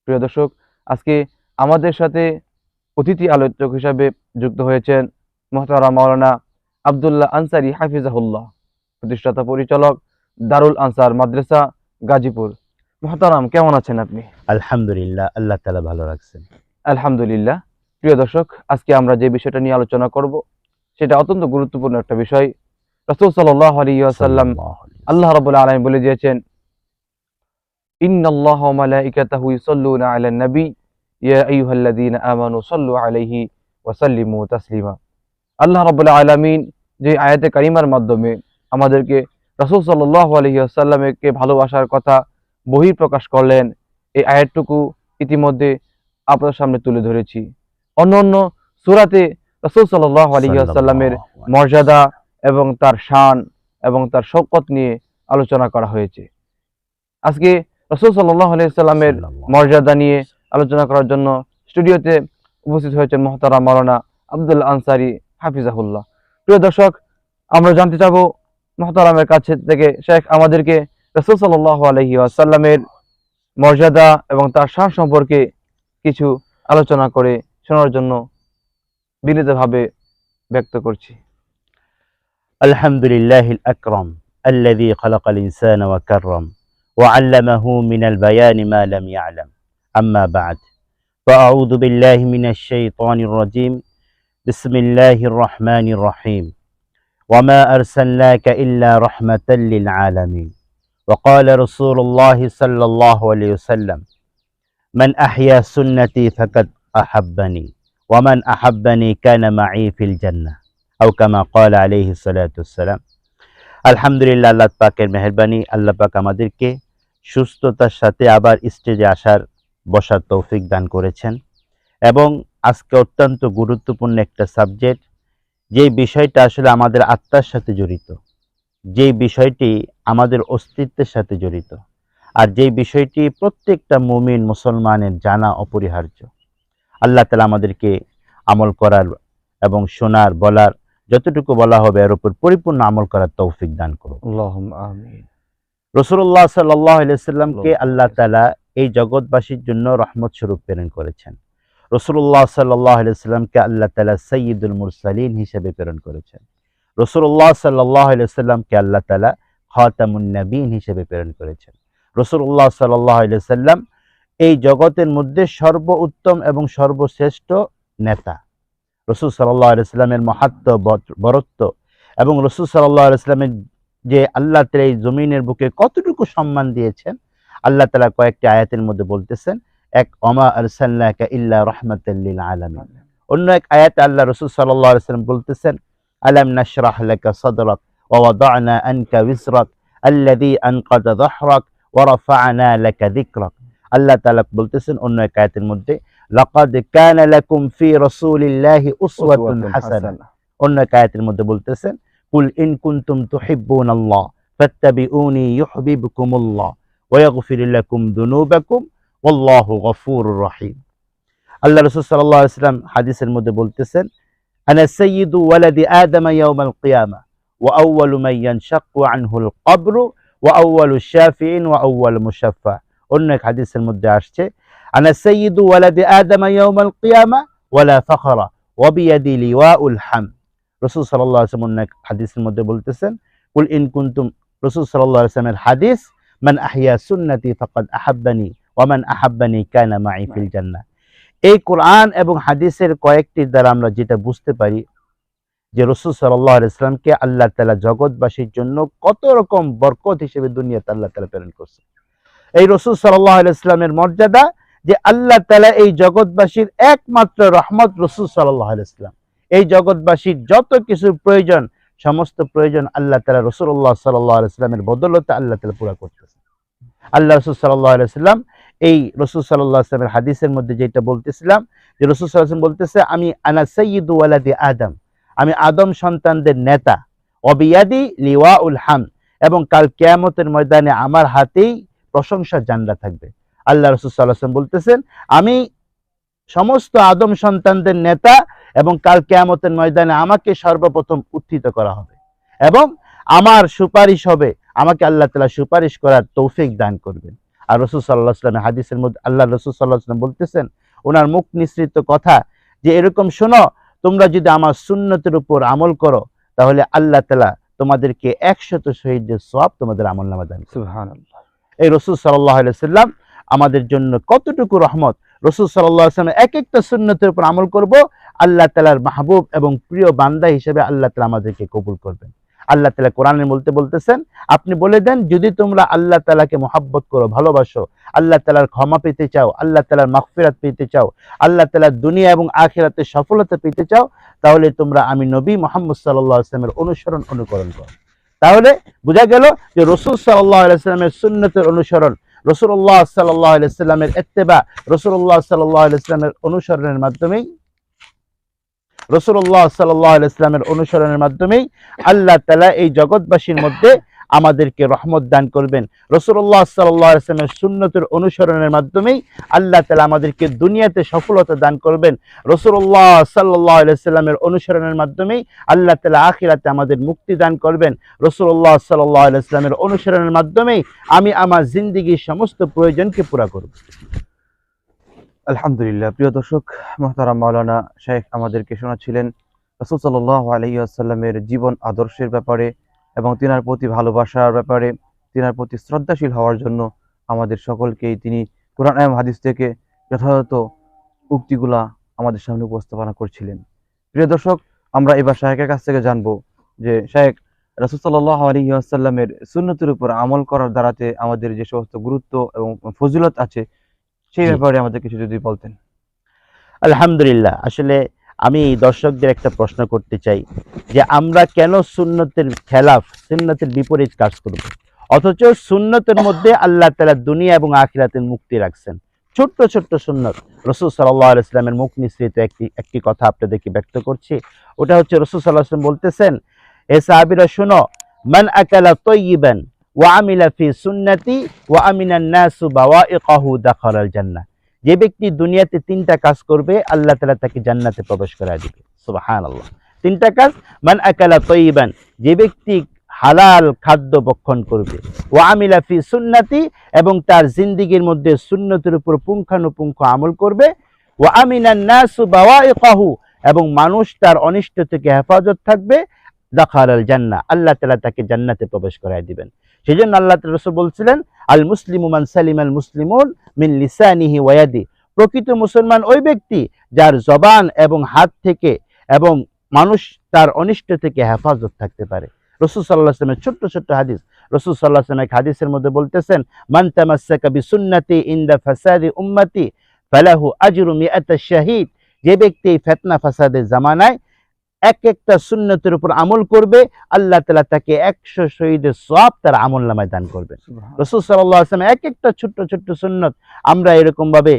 প্রিয় দর্শক, আজকে আমাদের সাথে অতিথি আলোচক হিসাবে যুক্ত হয়েছেন মুহতারাম মাওলানা আব্দুল্লাহ আনসারী হাফিজাহুল্লাহ, প্রতিষ্ঠাতা পরিচালক, দারুল আনসার মাদ্রাসা, গাজীপুর। মুহতারাম, কেমন আছেন আপনি? আলহামদুলিল্লাহ, আল্লাহ তাআলা ভালো রাখছেন। আলহামদুলিল্লাহ। প্রিয় দর্শক, আজকে আমরা যে বিষয়টা নিয়ে আলোচনা করব সেটা অত্যন্ত গুরুত্বপূর্ণ একটা বিষয়। রাসূল সাল্লাল্লাহু আলাইহি ওয়াসাল্লাম, সাল্লাল্লাহু আলাইহি আল্লাহ রাব্বুল আলামিন বলে দিয়েছেন, ইন্নাল্লাহা ওয়া মালাইকাতাহু ইউসাল্লুনা আলান নবী ইয়া আইয়ুহাল্লাযীনা আমানু সাল্লু আলাইহি ওয়া সাল্লিমু তাসলিমা। আল্লাহ রাব্বুল আলামিন যে আয়াতে কারিমার মাধ্যমে আমাদেরকে রাসূল সাল্লাল্লাহু আলাইহি ওয়াসাল্লামকে ভালোবাসার কথা বহিঃপ্রকাশ করলেন, এই আয়াতটুকু ইতিমধ্যে আপনার সামনে তুলে ধরেছি। অন্যান্য সূরাতে রাসূল সাল্লাল্লাহু আলাইহি ওয়াসাল্লামের মর্যাদা এবং তার শান এবং তার শওকত নিয়ে আলোচনা করা হয়েছে। আজকে রাসূল সাল্লাল্লাহু আলাইহি ওয়াসাল্লামের মর্যাদা নিয়ে আলোচনা করার জন্য স্টুডিওতে উপস্থিত হয়েছেন মুহতারাম মাওলানা আব্দুল্লাহ আনসারী হাফিজাহুল্লাহ। প্রিয় দর্শক, আমরা জানতে চাবো মুহতারামের কাছে থেকে শেখ আমাদেরকে রাসূল সাল্লাল্লাহু আলাইহি ওয়াসাল্লামের মর্যাদা এবং তার শান সম্পর্কে কিছু আলোচনা করে শোনার জন্য বিনীতভাবে ব্যক্ত করছি। আলহামদুলিল্লাহিল আকরাম আল্লাযী খালাকাল ইনসানা ওয়া কাররাম ওয়া আল্লামাহু মিনাল বায়ানি মা লাম ইয়ালাম। আম্মা বা'দ, ফাআউযু বিল্লাহি মিনাশ শাইতানির রাজীম। বিসমিল্লাহির রহমানির রহিম। ওয়া মা আরসালনাকা ইল্লা রাহমাতাল লিল আলামিন। ওয়া ক্বালা রাসূলুল্লাহি সাল্লাল্লাহু আলাইহি ওয়াসাল্লাম, মান আহইয়া সুন্নতি ফাকাদ আহাব্বানি ওয়া মান আহাব্বানি কানা মাই ফিল জান্নাহ, আও কামা ক্বালা আলাইহিস সালাতু ওয়াসসালাম। আলহামদুলিল্লাহ, আল্লাহ পাকের মেহেরবানি, আল্লাহ পাক আমাদেরকে সুস্থতার সাথে আবার স্টেজে বসার তৌফিক দান করেছেন। এবং আজকে অত্যন্ত গুরুত্বপূর্ণ একটা সাবজেক্ট, যেই বিষয়টা আসলে আমাদের আত্মার সাথে জড়িত, যেই বিষয়টি আমাদের অস্তিত্বের সাথে জড়িত, আর যেই বিষয়টি প্রত্যেকটা মুমিন মুসলমানের জানা অপরিহার্য। আল্লাহ তাআলা আমাদেরকে আমল করার এবং শোনার, বলার, যতটুকু বলা হবে এর উপর পরিপূর্ণ আমল করার তৌফিক দান করুন। আল্লাহুম্মা আমিন। রাসূলুল্লাহ সাল্লাল্লাহু আলাইহি ওয়াসাল্লামকে আল্লাহ তাআলা এই জগৎবাসীর জন্য রহমত স্বরূপ প্রেরণ করেছেন। রাসূলুল্লাহ সাল্লাল্লাহু আলাইহি ওয়াসাল্লামকে আল্লাহ তাআলা সাইয়্যিদুল মুরসালিন হিসেবে প্রেরণ করেছেন। রাসূলুল্লাহ সাল্লাল্লাহু আলাইহি ওয়াসাল্লামকে আল্লাহ তাআলা খাতামুন নবীন হিসেবে প্রেরণ করেছেন। রাসূলুল্লাহ সাল্লাল্লাহু আলাইহি ওয়াসাল্লাম এই জগতের মধ্যে সর্বোত্তম এবং সর্বশ্রেষ্ঠ নেতা। রাসূল সাল্লাল্লাহু আলাইহি ওয়াসাল্লামের মাহাত্ম্য, বরত্ব এবং রাসূল সাল্লাল্লাহু আলাইহি ওয়াসাল্লামের যে আল্লাহ তাআলা এই জমিনের বুকে কতটুকু সম্মান দিয়েছেন, আল্লাহ তাআলা কয়েকটি আয়াতের মধ্যে বলতেছেন। এক, ওমা আরসালনাকা ইল্লা রাহমাতাল লিল আলামিন। অন্য এক আয়াতে আল্লাহ রাসূল সাল্লাল্লাহু আলাইহি ওয়াসাল্লাম বলতেছেন, আলাম নাশরাহ লাকা সাদরাক ওয়া ওয়াদা'না আনকা উযরাক আল্লাযী আনকাযা যাহরাক ওয়া রাফা'না লাকা যিকরাক। আল্লাহ তাআলা বলতেছেন অন্য এক আয়াতের মধ্যে, লাকাদ কানা লাকুম ফি রাসূলিল্লাহি উসওয়াতুন হাসানাহ। অন্য এক আয়াতের মধ্যে বলতেছেন, কুল ইন কুনতুম তুহিব্বুনাল্লাহ ফাত্তাবিউনি ইউহিব্বুকুমুল্লাহ ওয়া ইয়াগফির লাকুম যুনুবাকুম ওয়াল্লাহু গফুরুর রহিম। আল্লাহ রাসূল সাল্লাল্লাহু আলাইহি ওয়াসাল্লাম হাদিসের মধ্যে বলতেছেন, আনা সাইয়্যিদু ওয়ালাদি আদম ইয়াউমাল কিয়ামাহ ওয়া আউওয়ালু মান ইয়ানশাক্কু আনহুল কবরু ওয়া আউওয়ালু শাফিঈন ওয়া আউওয়ালু মুশাফফা। অন্য এক হাদিসের মধ্যে আসছে, আনা সাইয়্যিদু ওয়ালাদি আদম ইয়াউমাল কিয়ামাহ ওয়ালা ফাখরা ওয়া বিয়াদি লিওয়াউল হামদ। রাসূল সাল্লাল্লাহু আলাইহি ওয়াসাল্লাম এক হাদিসের মধ্যে বলতেছেন, কুল ইন কুনতুম, রাসূল সাল্লাল্লাহু আলাইহি ওয়াসাল্লামের হাদিস, মান আহইয়া সুন্নতি ফাকাদ আহাব্বানি ওয়া মান আহাব্বানি কানা মাই ফিল জান্নাহ। এই কোরআন এবং হাদিসের কয়েকটির দ্বারা আমরা যেটা বুঝতে পারি যে রাসূল সাল্লাল্লাহু আলাইহি ওয়াসাল্লামকে আল্লাহ তাআলা জগৎবাসীর জন্য কত রকম বরকত হিসেবে দুনিয়াতে আল্লাহ তাআলা প্রেরণ করছে। এই রাসূল সাল্লাল্লাহু আলাইহি ওয়াসাল্লামের মর্যাদা যে আল্লাহ তাআলা এই জগৎবাসীর একমাত্র রহমত রাসূল সাল্লাল্লাহু আলাইহি ওয়াসাল্লাম। এই জগৎবাসীর যত কিছু প্রয়োজন, সমস্ত প্রয়োজন আল্লাহ তাআলা রাসূলুল্লাহ সাল্লাল্লাহু আলাইহি ওয়াসাল্লামের বদৌলতে আল্লাহ তাআলা পুরা করতেছেন। আল্লাহ রাসূল সাল্লাল্লাহু আলাইহি ওয়াসাল্লাম এই রাসূল সাল্লাল্লাহু আলাইহি ওয়াসাল্লামের হাদিসের মধ্যে যেটা বলতেছিলাম, যে রাসূল সাল্লাল্লাহু আলাইহি ওয়াসাল্লাম বলতেছে, আমি আনা সাইয়্যিদু ওয়ালাদি আদম, আমি আদম সন্তানদের নেতা, ওয়াবিয়াদি লিওয়াউল হামদ, এবং কাল কিয়ামতের ময়দানে আমার হাতেই প্রশংসার জান্ডা থাকবে। আল্লাহ রাসূল সাল্লাল্লাহু আলাইহি ওয়াসাল্লাম বলতেছেন, আমি সমস্ত আদম সন্তানদের নেতা এবং কাল কিয়ামতের ময়দানে আমাকে সর্বপ্রথম উত্থিত করা হবে এবং আমার সুপারিশ হবে, আমাকে আল্লাহ তাআলা সুপারিশ করার তৌফিক দান করবেন। আর রাসূল সাল্লাল্লাহু আলাইহি ওয়াসাল্লাম হাদিসের মধ্যে আল্লাহ রাসূল সাল্লাল্লাহু আলাইহি ওয়াসাল্লাম বলতেছেন, ওনার মুখ নিঃসৃত কথা যে এরকম শোনো, তোমরা যদি আমার সুন্নতের উপর আমল করো তাহলে আল্লাহ তাআলা তোমাদেরকে 100 শহীদের সওয়াব তোমাদের আমলনামায় দান করবেন। সুবহানাল্লাহ। এই রাসূল সাল্লাল্লাহু আলাইহি ওয়াসাল্লাম আমাদের জন্য কতটুকু রহমত। রাসূল সাল্লাল্লাহু আলাইহি ওয়াসাল্লাম এক একটা সুন্নতের উপর আমল করব, আল্লাহ তাআলার মাহবুব এবং প্রিয় বান্দা হিসেবে আল্লাহ তাআলা আমাদেরকে কবুল করবেন। আল্লাহ তাআলা কোরআনে বলতেছেন, আপনি বলে দেন যদি তোমরা আল্লাহ তাআলাকে মহব্বত করো, ভালোবাসো, আল্লাহ তাআলার ক্ষমা পেতে চাও, আল্লাহ তাআলার মাগফিরাত পেতে চাও, আল্লাহ তাআলার দুনিয়া এবং আখিরাতে সফলতা পেতে চাও, তাহলে তোমরা আমি নবী মুহাম্মদ সাল্লাল্লাহু আলাইহি ওয়াসাল্লামের অনুসরণ করো। তাহলে বোঝা গেল যে রাসূল সাল্লাল্লাহু আলাইহি ওয়াসাল্লামের সুন্নতের অনুসরণ, রাসূলুল্লাহ সাল্লাল্লাহু আলাইহি ওয়াসাল্লামের ইত্তেবা, রাসূলুল্লাহ সাল্লাল্লাহু আলাইহি ওয়াসাল্লামের অনুসরণের মাধ্যমেই আল্লাহ তাআলা এই জগৎবাসীর মধ্যে আমাদেরকে রহমত দান করবেন। রাসূলুল্লাহ সাল্লাল্লাহু আলাইহি ওয়াসাল্লামের সুন্নতের অনুসরণের মাধ্যমেই আল্লাহ তাআলা আমাদেরকে দুনিয়াতে সফলতা দান করবেন। রাসূলুল্লাহ সাল্লাল্লাহু আলাইহি ওয়াসাল্লামের অনুসরণের মাধ্যমেই আল্লাহ তাআলা আখিরাতে আমাদের মুক্তি দান করবেন। রাসূলুল্লাহ সাল্লাল্লাহু আলাইহি ওয়াসাল্লামের অনুসরণের মাধ্যমেই আমি আমার জিন্দেগীর সমস্ত প্রয়োজনকে পুরা করব। আলহামদুলিল্লাহ। প্রিয় দর্শক, মুহতারাম মাওলানা শাইখ আমাদেরকে শোনাচ্ছিলেন রাসূল সাল্লাল্লাহু আলাইহি ওয়াসাল্লামের জীবন আদর্শের ব্যাপারে এবং তিনার প্রতি ভালোবাসার ব্যাপারে, তিনার প্রতি শ্রদ্ধাশীল হওয়ার জন্য আমাদের সকলকেই তিনি কোরআন এবং হাদিস থেকে যথাযথ উক্তিগুলা আমাদের সামনে উপস্থাপনা করছিলেন। প্রিয় দর্শক, আমরা এবার শাইখের কাছ থেকে জানবো যে শাইখ রাসূল সাল্লাল্লাহু আলাইহি ওয়াসাল্লামের সুন্নতের উপর আমল করার দ্বারাতে আমাদের যে সমস্ত গুরুত্ব এবং ফজিলত আছে সেই ব্যাপারে আমাদের কিছু যদি বলতেন। আলহামদুলিল্লাহ। আসলে আমি দর্শকদের একটা প্রশ্ন করতে চাই যে আমরা কেন সুন্নতের খেলাফ, সুন্নতের বিপরীত কাজ করব, অথচ সুন্নতের মধ্যে আল্লাহ তাআলা দুনিয়া এবং আখিরাতের মুক্তি রাখছেন। ছোট্ট ছোট্ট সুন্নত। রাসূল সাল্লাল্লাহু আলাইহি ওয়াসাল্লামের মুখ নিঃসৃত একটি কথা আপনাদেরকে ব্যক্ত করছি। ওটা হচ্ছে রাসূল সাল্লাল্লাহু আলাইহি ওয়াসাল্লাম বলতেছেন, এ সাহাবীরা শুনো, মান আকালা তাইয়িবান ওয়া আমিলা ফি সুন্নতি ওয়া আমিনান নাসু বাওয়াইকাহু দাখালাল জান্নাহ। যে ব্যক্তি দুনিয়াতে 3টা কাজ করবে আল্লাহ তাআলা তাকে জান্নাতে প্রবেশ করায় দিবে। সুবহানাল্লাহ। 3টা কাজ, মান আকালা তাইয়িবান, যে ব্যক্তি হালাল খাদ্য ভক্ষণ করবে, ওয়া আমিলা ফি সুন্নতি, এবং তার জিন্দেগীর মধ্যে সুন্নতের উপর পুঙ্খানুপুঙ্খ আমল করবে, ওয়া আমিনান নাসু বাওয়াইকাহু, এবং মানুষ তার অনিষ্ট থেকে হেফাজত থাকবে, দাখালাল জান্নাহ, আল্লাহ তাআলা তাকে জান্নাতে প্রবেশ করায় দিবেন। সেজন্য আল্লাহ তাআলা রাসূল বলছিলেন, আল মুসলিমু মান সালিমাল মুসলিমুন মিন লিসানিহি ওয়া ইয়াদি, প্রকৃত মুসলমান ওই ব্যক্তি যার জবান এবং হাত থেকে এবং মানুষ তার অনিষ্ট থেকে হেফাজত থাকতে পারে। রাসূল সাল্লাল্লাহু আলাইহি ওয়াসাল্লামের ছোট্ট ছোট্ট হাদিস, রাসূল সাল্লাল্লাহু আলাইহি ওয়াসাল্লাম এক হাদিসের মধ্যে বলতেছেন, মান তামাসসাকা বিসুন্নতি ইনদা ফাসাদি উম্মতি ফালাহু আজরু মিআতা শাহীদ, যে ব্যক্তি ফিতনা ফাসাদের জামানায় এক একটা সুন্নতের উপর আমল করবে আল্লাহ তাআলা তাকে 100 শহীদের সওয়াব তার আমলনামায় দান করবেন। রাসূল সাল্লাল্লাহু আলাইহি ওয়াসাল্লাম এক একটা ছোট্ট ছোট্ট সুন্নত আমরা এরকম ভাবে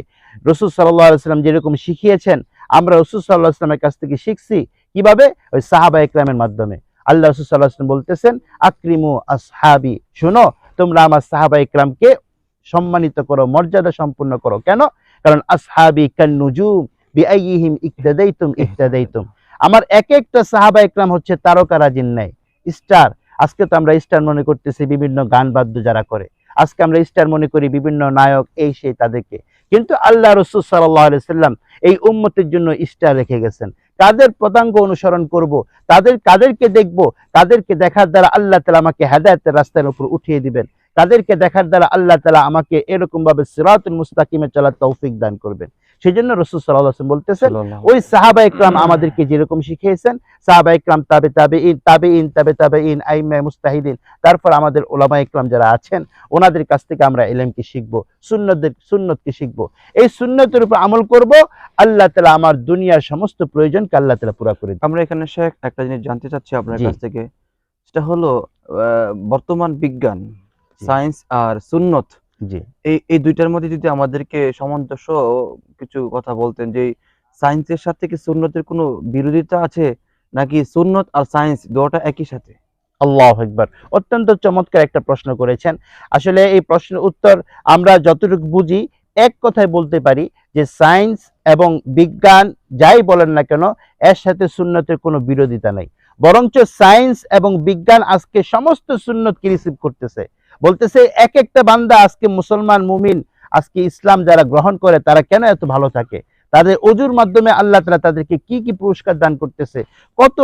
রাসূল সাল্লাল্লাহু আলাইহি ওয়াসাল্লাম যেরকম শিখিয়েছেন আমরা রাসূল সাল্লাল্লাহু আলাইহি ওয়াসাল্লামের কাছ থেকে শিখছি। কিভাবে? ওই সাহাবা ইকরামের মাধ্যমে। আল্লাহ রাসূল সাল্লাল্লাহু আলাইহি ওয়াসাল্লাম বলতেছেন, আকরিমু আসহাবি, শোনো তোমরা আমার সাহাবা ইকরামকে সম্মানিত করো, মর্যাদা সম্পন্ন করো। কেন? কারণ আসহাবি কান নুজুম বিআইয়িহিম ইক্তাদাইতুম ইহতাদাইতুম, আমার এক একটা সাহাবা ইকরাম হচ্ছে তারকারাজির ন্যায়, স্টার। আজকে তো আমরা স্টার মনে করতেছি বিভিন্ন গান বাদ্য যারা করে, আজকে আমরা স্টার মনে করি বিভিন্ন নায়ক এই সেই তাদেরকে, কিন্তু আল্লাহ রাসূল সাল্লাল্লাহু আলাইহি ওয়াসাল্লাম এই উম্মতের জন্য স্টার রেখে গেছেন। কাদের পদাঙ্গ অনুসরণ করব, কাদেরকে দেখব, কাদেরকে দেখার দ্বারা আল্লাহ তাআলা আমাকে হেদায়েতের রাস্তার উপর উঠিয়ে দিবেন, কাদেরকে দেখার দ্বারা আল্লাহ তাআলা আমাকে এরকম ভাবে সিরাতুল মুস্তাকিমে চলার তৌফিক দান করবেন। সেজন্য রাসূল সাল্লাল্লাহু আলাইহি ওয়াসাল্লাম বলতেছেন, ওই সাহাবা ইকরাম আমাদেরকে যেরকম শিখিয়েছেন, সাহাবা ইকরাম তাবেঈন আইম্মায়ে মুজতাহিদিন, তারপর আমাদের উলামা ইকরাম যারা আছেন ওনাদের কাছ থেকে আমরা ইলমকে শিখব, সুন্নতকে শিখব। এই সুন্নতের উপর আমল করব, আল্লাহ তাআলা আমার দুনিয়ার সমস্ত প্রয়োজনকে আল্লাহ তাআলা পুরা করে দিবেন। আমরা এখানে শেখ একটা জিনিস জানতে চাচ্ছি আপনার কাছ থেকে, সেটা হলো বর্তমান বিজ্ঞান, সায়েন্স আর সুন্নত, জি, এই দুইটার মধ্যে যদি আমাদেরকে সামঞ্জস্য কিছু কথা বলতেন, যে সায়েন্সের সাথে কি সুন্নতের কোনো বিরোধিতা আছে নাকি সুন্নত আর সায়েন্স দুটোটা একই সাথে? আল্লাহু আকবার, অত্যন্ত চমৎকার একটা প্রশ্ন করেছেন। আসলে এই প্রশ্নের উত্তর আমরা যতটুকু বুঝি এক কথায় বলতে পারি যে সায়েন্স এবং বিজ্ঞান যাই বলেন না কেন এর সাথে সুন্নতের কোনো বিরোধিতা নাই, বরঞ্চ সায়েন্স এবং বিজ্ঞান আজকে সমস্ত সুন্নতকে রিসিভ করতেছে। বলতেছে এক একটা বান্দা আজকে মুসলমান মুমিন আজকে ইসলাম যারা গ্রহণ করে তারা কেন এত ভালো থাকে, তাদের অজুর মাধ্যমে আল্লাহ তাআলা তাদেরকে কি কি পুরস্কার দান করতেছে, কত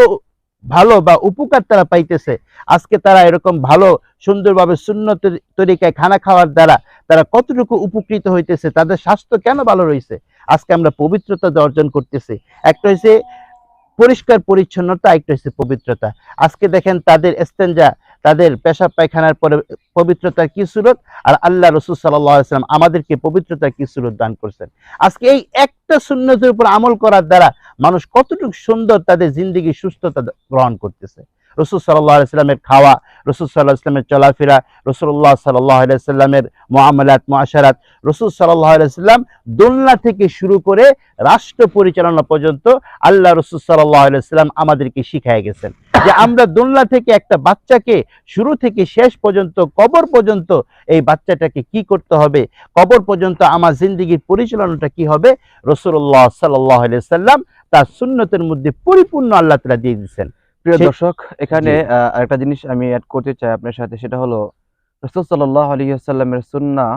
ভালো বা উপকার তারা পাইতেছে। আজকে তারা এরকম ভালো সুন্দরভাবে সুন্নত তরিকায় খানা খাওয়ার দ্বারা তারা কতটুকু উপকৃত হইতেছে, তাদের স্বাস্থ্য কেন ভালো রয়েছে। আজকে আমরা পবিত্রতা অর্জন করতেছি, একটা হচ্ছে পরিষ্কার পরিচ্ছন্নতা, একটা হচ্ছে পবিত্রতা। আজকে দেখেন তাদের ইস্তেঞ্জা, তাদের পেশাব পায়খানার পরে পবিত্রতার কি সুরত, আর আল্লাহ রাসূল সাল্লাল্লাহু আলাইহি ওয়াসাল্লাম আমাদেরকে পবিত্রতার কি সুরত দান করছেন। আজকে এই একটা সুন্নতের উপর আমল করার দ্বারা মানুষ কতটুকু সুন্দর তাদের জিন্দেগি সুস্থতা গ্রহণ করতেছে। রাসূল সাল্লাল্লাহু আলাইহি ওয়াসাল্লামের খাওয়া, রাসূল সাল্লাল্লাহু আলাইহি ওয়াসাল্লামের চলাফেরা, রাসূলুল্লাহ সাল্লাল্লাহু আলাইহি ওয়াসাল্লামের মুআমালাত মুআশারাত, রাসূল সাল্লাল্লাহু আলাইহি ওয়াসাল্লাম দোলনা থেকে শুরু করে রাষ্ট্র পরিচালনা পর্যন্ত আল্লাহ রাসূল সাল্লাল্লাহু আলাইহি ওয়াসাল্লাম আমাদেরকে শিখিয়ে গেছেন যে আমরা দোলনা থেকে একটা বাচ্চাকে শুরু থেকে শেষ পর্যন্ত কবর পর্যন্ত এই বাচ্চাটাকে কি করতে হবে, কবর পর্যন্ত আমার জিন্দেগির পরিচালনাটা কি হবে, রাসূলুল্লাহ সাল্লাল্লাহু আলাইহি ওয়াসাল্লাম তার সুন্নতের মধ্যে পরিপূর্ণ আল্লাহ তাআলা দিয়ে দিয়েছেন। প্রিয় দর্শক, এখানে আরেকটা জিনিস আমি অ্যাড করতে চাই আপনার সাথে, সেটা হলো রাসূল সাল্লাল্লাহু আলাইহি ওয়াসাল্লামের সুন্নাহ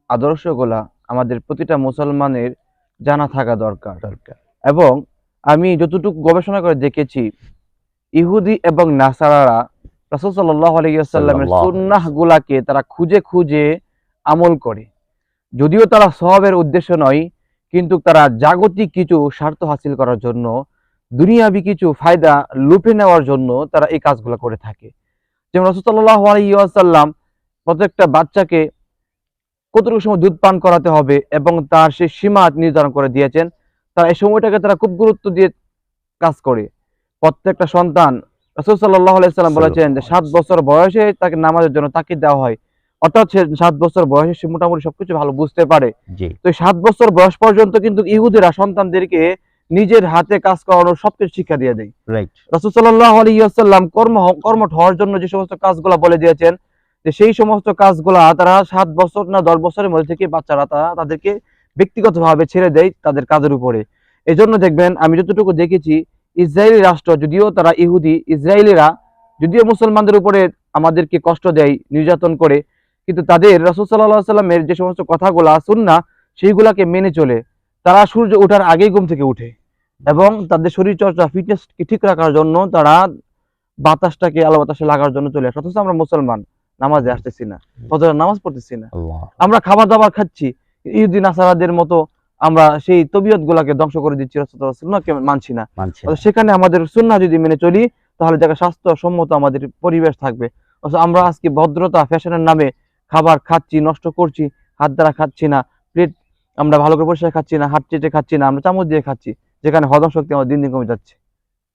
আদর্শগুলা আমাদের প্রতিটা মুসলমানের জানা থাকা দরকার। এবং আমি যতটুকু গবেষণা করে দেখেছি, ইহুদি এবং নাসারারা রাসূল সাল্লাল্লাহু আলাইহি ওয়াসাল্লামের সুন্নাহগুলাকে তারা খুঁজে খুঁজে আমল করে, যদিও তারা সওয়াবের উদ্দেশ্য নয়, কিন্তু তারা জাগতিক কিছু স্বার্থ হাসিল করার জন্য, দুনিয়াবি কিছু ফায়দা লুপে নেওয়ার জন্য তারা এই কাজগুলো করে থাকে। যেমন রাসূল সাল্লাল্লাহু আলাইহি ওয়াসাল্লাম প্রত্যেকটা বাচ্চাকে কতটুকু সময় দুধ পান করাতে হবে এবং তার সেই সীমা নির্ধারণ করে দিয়েছেন। তারা এই সময়টাকে তারা খুব গুরুত্ব দিয়ে কাজ করে। প্রত্যেকটা সন্তান, রাসূল সাল্লাল্লাহু আলাইহি ওয়াসাল্লাম বলেছেন যে 7 বছর বয়সে তাকে নামাজের জন্য তাকিদ দেওয়া হয়, অর্থাৎ সে 7 বছর বয়সে সে মোটামুটি সবকিছু ভালো বুঝতে পারে। তো 7 বছর বয়স পর্যন্ত কিন্তু ইহুদিরা সন্তানদেরকে নিজের হাতে কাজ করানোর সবকিছু শিক্ষা দিয়ে দেয়। রাসূল সাল্লাল্লাহু আলাইহি ওয়াসাল্লাম কর্মঠ হওয়ার জন্য যে সমস্ত কাজগুলো বলে দিয়েছেন, যে সেই সমস্ত কাজগুলা তারা 7 বছর না 10 বছরের মধ্যে থেকে বাচ্চারা তাদেরকে ব্যক্তিগতভাবে ছেড়ে দেয় তাদের কাজের উপরে। এজন্য দেখবেন, আমি যতটুকু দেখেছি, ইসরায়েলি রাষ্ট্র যদিও তারা ইহুদি, ইসরায়েলিরা যদিও মুসলমানদের উপরে আমাদেরকে কষ্ট দেয়, নির্যাতন করে, কিন্তু তাদের রাসূল সাল্লাল্লাহু আলাইহি ওয়াসাল্লামের যে সমস্ত কথাগুলা সুন্নাহ সেইগুলাকে মেনে চলে। তারা সূর্য ওঠার আগেই ঘুম থেকে উঠে এবং তাদের শরীর চর্চা ফিটনেসকে ঠিক রাখার জন্য তারা বাতাসটাকে আলো বাতাসে লাগার জন্য চলে আসে। অথচ আমরা মুসলমান নামাজে আসতেছি না, ফজরের নামাজ পড়তেছি না, আমরা খাবার দাবার খাচ্ছি, ইহুদি নাসারাদের মতো আমরা সেই তবিয়ত গুলাকে ধ্বংস করে দিচ্ছি, রাসূলুল্লাহ সুন্নাহকে মানছি না। সেখানে আমাদের সুন্নাহ যদি মেনে চলি তাহলে যাকে স্বাস্থ্যসম্মত আমাদের পরিবেশ থাকবে। আমরা আজকে ভদ্রতা ফ্যাশনের নামে খাবার খাচ্ছি, নষ্ট করছি, হাত দ্বারা খাচ্ছি না, প্লেট আমরা ভালো করে পরিষ্কার খাচ্ছি না, হাত চেটে খাচ্ছি না, আমরা চামচ দিয়ে খাচ্ছি, যেখানে হজম শক্তি আমাদের দিন দিন কমে যাচ্ছে।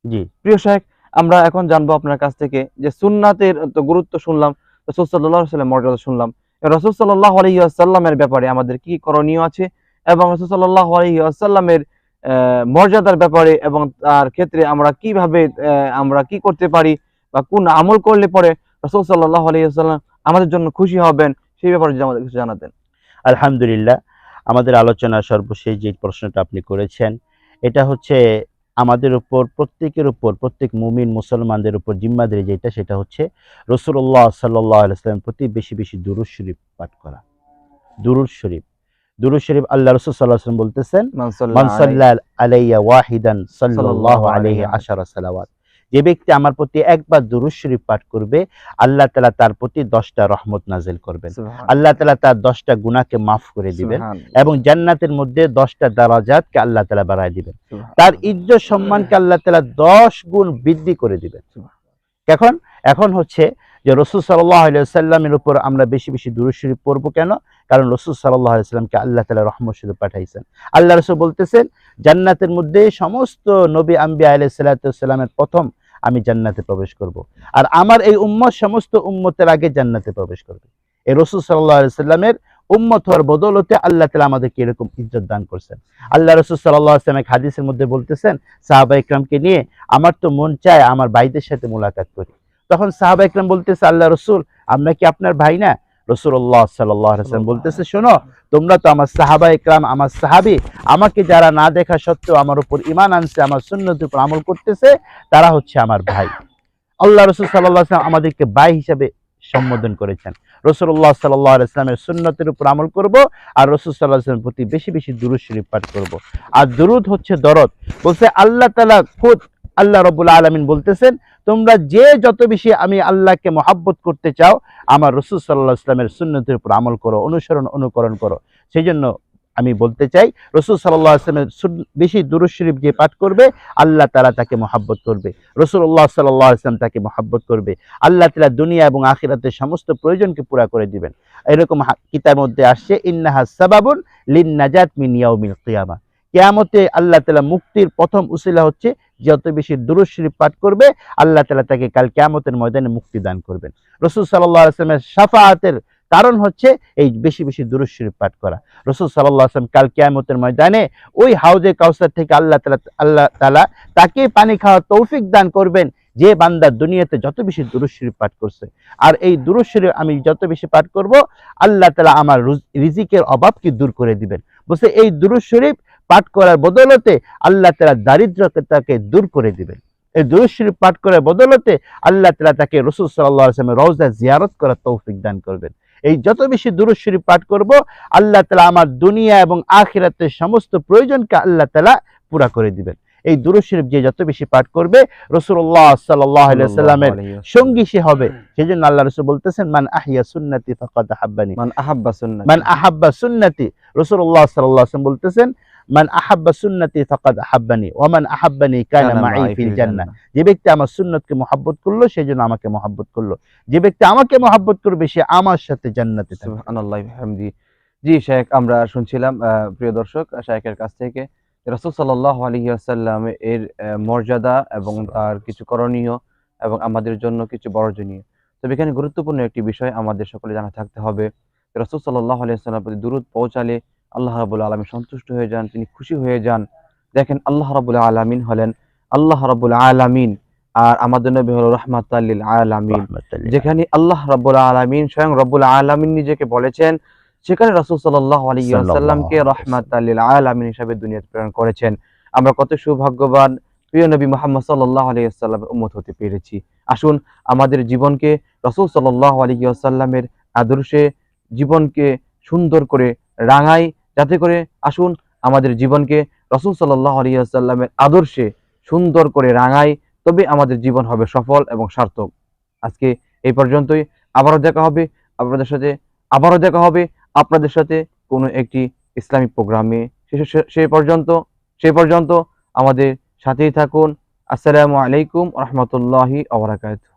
জি প্রিয় শাইখ, আমরা এখন জানবো আপনার কাছ থেকে যে সুন্নাতের তো গুরুত্ব শুনলাম, রাসূল সাল্লাল্লাহু আলাইহি ওয়াসাল্লামের মর্যাদা শুনলাম, রাসূল সাল্লাল্লাহু আলাইহি ওয়াসাল্লামের ব্যাপারে আমাদের কি করণীয় আছে এবং রাসূল সাল্লাল্লাহু আলাইহি ওয়াসাল্লামের মর্যাদার ব্যাপারে এবং তার ক্ষেত্রে আমরা কিভাবে আমরা কি করতে পারি বা কোন আমল করলে পরে রাসূল সাল্লাল্লাহু আলাইহি ওয়াসাল্লাম আমাদের জন্য খুশি হবেন, সেই ব্যাপারে যদি আমাদের কিছু জানাতেন। আলহামদুলিল্লাহ, আমাদের আলোচনার সর্বশেষ যে প্রশ্নটা আপনি করেছেন, এটা হচ্ছে আমাদের উপর, প্রত্যেকের উপর, প্রত্যেক মুমিন মুসলমানদের উপর জিম্মাদারি যেটা, সেটা হচ্ছে রাসূলুল্লাহ সাল্লাল্লাহু আলাইহি ওয়াসাল্লামের প্রতি বেশি বেশি দুরূদ শরীফ পাঠ করা। দুরূদ শরীফ আল্লাহ রাসূল সাল্লাল্লাহু আলাইহি ওয়াসাল্লাম বলতেছেন, মান সাল্লা আলাইয়া ওয়াহিদান সাল্লাল্লাহু আলাইহি আশারা সালাওয়াত। যে ব্যক্তি আমার প্রতি একবার দুরূদ শরীফ পাঠ করবে, আল্লাহ তাআলা তার প্রতি 10টা রহমত নাযিল করবেন, আল্লাহ তাআলা তার 10টা গুনাহকে মাফ করে দিবেন এবং জান্নাতের মধ্যে 10টা দারাজাতকে আল্লাহ তাআলা বাড়ায় দিবেন, তার ইজ্জত সম্মানকে আল্লাহ তাআলা 10 গুণ বৃদ্ধি করে দিবেন। এখন হচ্ছে যে রাসূল সাল্লাল্লাহু আলাইহি ওয়াসাল্লামের উপর আমরা বেশি বেশি দুরূদ শরীফ পড়ব কেন? কারণ রাসূল সাল্লাল্লাহু আলাইহি ওয়াসাল্লামকে আল্লাহ তাআলা রহমত স্বরূপ পাঠাইছেন। আল্লাহ রাসূল বলতেছেন, জান্নাতের মধ্যে সমস্ত নবী আম্বিয়া আলাইহিস সালাতু ওয়াস সালামের প্রথম আমি জান্নাতে প্রবেশ করব, আর আমার এই উম্মত সমস্ত উম্মতের আগে জান্নাতে প্রবেশ করবে। এই রাসূল সাল্লাল্লাহু আলাইহি ওয়াসাল্লামের উম্মত হওয়ার বদৌলতে আল্লাহ তাআলা আমাদেরকে এরকম ইজ্জত দান করছেন। আল্লাহ রাসূল সাল্লাল্লাহু আলাইহি ওয়াসাল্লাম এক হাদিসের মধ্যে বলতেছেন, সাহাবায়ে কিরামকে নিয়ে, আমার তো মন চায় আমার ভাইদের সাথে মুলাকাত করি। তখন সাহাবায়ে কিরাম বলতেছে, আল্লাহ রাসূল, আমরা কি আপনার ভাই না? রাসূলুল্লাহ সাল্লাল্লাহু আলাইহি ওয়াসাল্লাম বলতেছে, শোনো, তোমরা তো আমার সাহাবায়ে কিরাম, আমার সাহাবী, আমাকে যারা না দেখা সত্ত্বেও আমার উপর ঈমান আনছে, আমার সুন্নতের উপর আমল করতেছে, তারা হচ্ছে আমার ভাই। আল্লাহ রাসূল সাল্লাল্লাহু আলাইহি ওয়াসাল্লাম আমাদেরকে ভাই হিসেবে সম্বোধন করেছেন। রাসূলুল্লাহ সাল্লাল্লাহু আলাইহি ওয়াসাল্লামের সুন্নতের উপর আমল করব, আর রাসূল সাল্লাল্লাহু আলাইহি ওয়াসাল্লামের প্রতি বেশি বেশি দুরূদ শরীফ পাঠ করব। আর দুরূদ হচ্ছে দরদ। বলছে আল্লাহ তাআলা খুদ আল্লাহ রাব্বুল আলামিন বলতেছেন, তোমরা যে যত বেশি আমি আল্লাহকে মহব্বত করতে চাও, আমার রাসূল সাল্লাল্লাহু আলাইহি ওয়াসাল্লামের সুন্নতের উপর আমল করো, অনুকরণ করো। সেজন্য আমি বলতে চাই, রাসূল সাল্লাল্লাহু আলাইহি ওয়াসাল্লামের বেশি দুরূদ শরীফ যে পাঠ করবে, আল্লাহ তাআলা তাকে মহব্বত করবে, রাসূলুল্লাহ সাল্লাল্লাহু আলাইহি ওয়াসাল্লাম তাকে মহব্বত করবে। আল্লাহ তাআলা দুনিয়া এবং আখিরাতের সমস্ত প্রয়োজনকে পুরা করে দিবেন। এরকম কিতাবের মধ্যে আসছে, ইন্নাহা সাবাবুন লিন নাজাত মিন ইয়াউমিল কিয়ামা। কিয়ামতে আল্লাহ তাআলা মুক্তির প্রথম উসিলা হচ্ছে, যত বেশি দুরূদ শরীফ পাঠ করবে, আল্লাহ তাআলা তাকে কাল কিয়ামতের ময়দানে মুক্তি দান করবেন। রাসূল সাল্লাল্লাহু আলাইহি ওয়াসাল্লামের শাফাআতের কারণ হচ্ছে এই বেশি বেশি দুরূদ শরীফ পাঠ করা। রাসূল সাল্লাল্লাহু আলাইহি ওয়াসাল্লাম কাল কিয়ামতের ময়দানে ওই হাউজে কাউসার থেকে আল্লাহ তাআলা তাকে পানি খাওয়ার তৌফিক দান করবেন, যে বান্দা দুনিয়াতে যত বেশি দুরূদ শরীফ পাঠ করছে। আর এই দুরূদ শরীফ আমি যত বেশি পাঠ করব, আল্লাহ তাআলা আমার রিজিকের অভাবকে দূর করে দিবেন। বলছে এই দুরূদ শরীফ পাঠ করার বদলতে আল্লাহ তাআলা দারিদ্রতাকে দূর করে দিবেন। এই দুরূদ শরীফ পাঠ করার বদলতে আল্লাহ তাআলা তাকে রাসূল সাল্লাল্লাহু আলাইহি ওয়াসাল্লামের রওজা জিয়ারত করার তৌফিক দান করবেন। এই যত বেশি দুরূদ শরীফ পাঠ করব, আল্লাহ তাআলা আমার দুনিয়া এবং আখিরাতের সমস্ত প্রয়োজনকে আল্লাহ তাআলা পুরা করে দিবেন। এই দুরূদ শরীফ যে যত বেশি পাঠ করবে, রাসূলুল্লাহ সাল্লাল্লাহু আলাইহি ওয়াসাল্লামের সঙ্গী সে হবে। সেজন্য আল্লাহ রাসূল বলতেছেন, মান আহইয়া সুন্নতি ফাকাদ আহাব্বানি, মান আহাব্বা সুন্নাতি, মান আহাব্বা সুন্নতি। রাসূলুল্লাহ সাল্লাল্লাহু আলাইহি ওয়াসাল্লাম বলতেছেন, মান আহাব্বা সুন্নতি ফাকাদ আহাব্বানি ওয়া মান আহাব্বানি কানা মাই ফিল জান্নাহ। যে ব্যক্তি আমার সুন্নতকে মহব্বত করলো, সেজন্য আমাকে মহব্বত করলো। যে ব্যক্তি আমাকে মহব্বত করবে, সে আমার সাথে জান্নাতে থাকবে। সুবহানাল্লাহ ওয়া বিহামদি। জি শেখ, আমরা শুনছিলাম প্রিয় দর্শক শেখের কাছ থেকে রাসূল সাল্লাল্লাহু আলাইহি ওয়াসাল্লাম এর মর্যাদা এবং তার কিছু করণীয় এবং আমাদের জন্য কিছু বর্জনীয়। তবে এখানে গুরুত্বপূর্ণ একটি বিষয় আমাদের সকলে জানা থাকতে হবে, রাসূল সাল্লাল্লাহু আলাইহি ওয়াসাল্লামের প্রতি দুরূদ পৌঁছালে আল্লাহ রাব্বুল আলামিন সন্তুষ্ট হয়ে যান, তিনি খুশি হয়ে যান। দেখেন, আল্লাহ রাব্বুল আলামিন হলেন আল্লাহ রাব্বুল আলামিন, আর আমাদের নবী হলো রাহমাতাল লিল আলামিন। যেখানে আল্লাহ রাব্বুল আলামিন স্বয়ং রাব্বুল আলামিন নিজেকে বলেছেন, সেখানে রাসূল সাল্লাল্লাহু আলাইহি ওয়াসাল্লামকে রাহমাতাল লিল আলামিন হিসেবে দুনিয়াতে প্রেরণ করেছেন। আমরা কত সৌভাগ্যবান প্রিয় নবী মুহাম্মদ সাল্লাল্লাহু আলাইহি ওয়াসাল্লামের উম্মত হতে পেরেছি। আসুন আমাদের জীবনকে রাসূল সাল্লাল্লাহু আলাইহি ওয়াসাল্লামের আদর্শে জীবনকে সুন্দর করে রাঙাই, যাতে করে আসুন আমাদের জীবনকে রাসূল সাল্লাল্লাহু আলাইহি ওয়াসাল্লামের আদর্শে সুন্দর করে রাঙাই, তবে আমাদের জীবন হবে সফল এবং সার্থক। আজকে এই পর্যন্তই। আবারও দেখা হবে আপনাদের সাথে কোনো একটি ইসলামিক প্রোগ্রামে। সেই পর্যন্ত আমাদের সাথেই থাকুন। আসসালামু আলাইকুম ওয়া রাহমাতুল্লাহি ওয়া বারাকাতুহু।